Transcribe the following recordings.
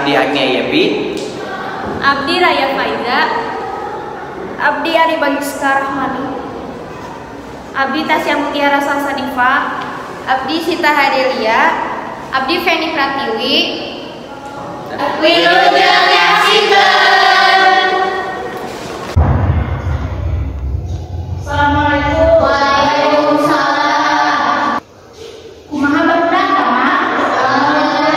Abdi Agnia Yepi. Abdi Raya Faiza. Abdi Ari Bagiska Rahmani. Abdi Tasya Mutiara Salsadifa. Abdi Sita Hadelia. Abdi Feni Pratiwi. Wilujeng nyaksikeun. Assalamualaikum. Waalaikumsalam. Kumaha barudak mah? Alhamdulillah.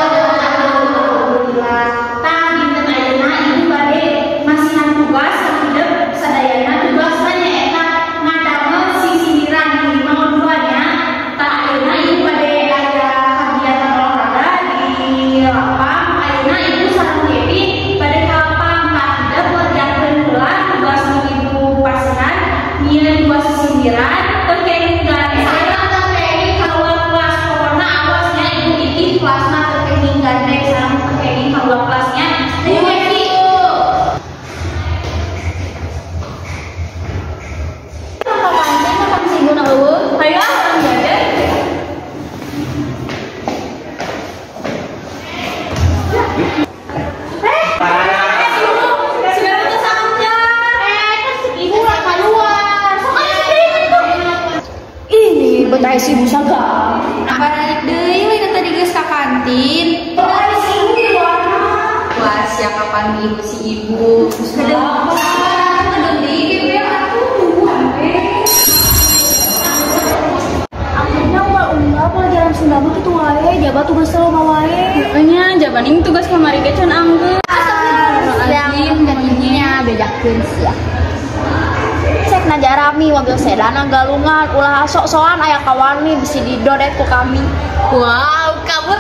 Tah dinten ayeuna ibu bade masihan tugas hidup sadayana tugasna nyaeta ngadamel si sindiran di mau duanya. Tah ayeuna ibu bade aya kegiatan olahraga di lapang. Ayeuna ibu sareng Dewi bade ka lapang tah hidup ngerjakeun heula tugas nu ibu pasihan nyieun dua sindiran teu ketinggalan kelasnya terkening gandeng sareng terkening kedua kelasnya ayo Meki apa panjang apa singgung eueuh ayo orang gandeng ini betai si busaga Apa naik deui we nu tadi geus ka kantin. betai si ibu di luarna Wah, sia kapan ibu si ibu. kedeng kedeng di GP atuh akhirnya ulah pelajaran Sunda mah kitu wae jabat tugas selama wae Nya jabaning tugas kamari ge can anggeus. yang jadinya bedakeun sia cek na Jarami mobil sedana galungan ulah sok-sokan aya kawani bisi didodet ku kami. Wow, kabur.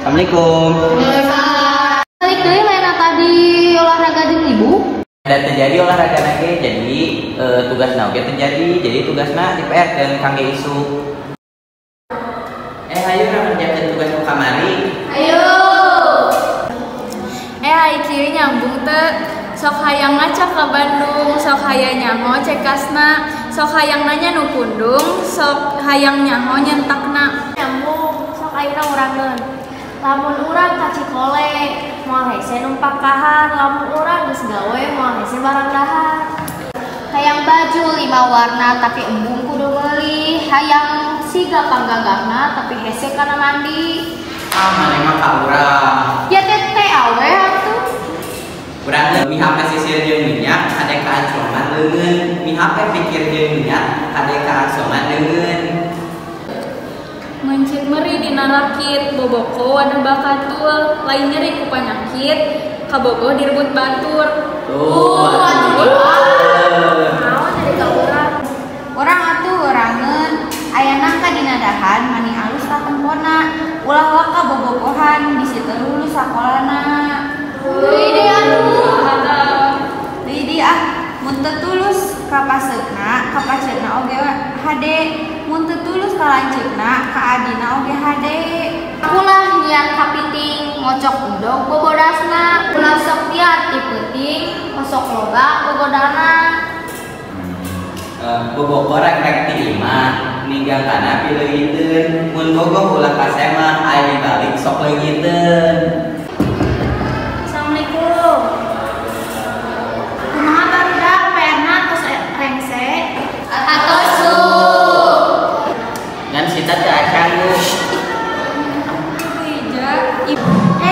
Assalamualaikum. Balik deui lain tadi olahraga jeung ibu. Dan terjadi olahraga nage jadi tugas oge terjadi jadi tugasna di PR dan kangge isu. Ayo ngerjakeun tugas nu kamari. Ayo. Ai kieu nyambung teu. Sok hayang ngacak ke Bandung, sok hayang nyaho cekasna, sok hayang nanya nu kundung, sok hayang nyaho nyentakna. Nyambung sok ayeuna urangeun. Lamun urang ka Cikole moal hese numpak kahar, lamun urang geus gawe moal hese barang dahar. Hayang baju 5 warna tapi embung kudu meuli, hayang siga panggagahna tapi hese kana mandi. Mana emang ka urang. Ya teh awe atuh. Urang mihak sisir jeung minyak ade ka ancoman leungeun, mihak pikir jeung minyak ade ka ancoman leungeun. Mencit meri dina rakit, boboko wadah bakatul, lain nyeri ku panyakit, kabogoh direbut batur. Tuh, Naon jadi ka urang? Urang atuh urangeun, ayana ka dina dahan mani alus ka tempona, ulah waka bobogohan bisi teu lulus sakolana. Deui atuh. Deui mun teu tulus ka paseukna, ka paceuna oge hade, mun teu tulus ka lanceukna, ka adina oge hade. Ulah nyiar kapiting, ngocok endog bobodasna, ulah sok tiar ti peuting, ngosok loba bogodana. Bobogoh rek ti imah ninggal kana pileungiteun mun bogoh ulah ka sema aya balik sok leungiteun. Assalamualaikum. Kumaha barudak PR-na tos rengse? Atosu. Ngan sita teu acan geus.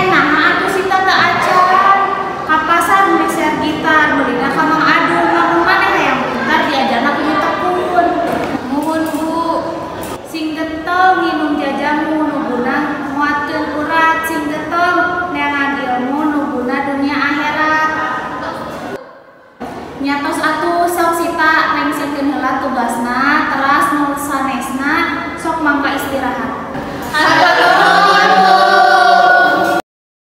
Naha atuh sita teu acan. Ka pasar meser gitar, beulina ka Mang Adung. Lamun maneh hayang pintar diajarna ku Tekun. Nuhun Bu. Sing getol nginum jajamu nu guna muatkeun urat, sing getol neangan ilmu nu guna dunia akhirat. Nyatos atuh sok sita rengsikeun heula tugasna, teras nu sanesna sok mangka istirahat. Hatur nuhun.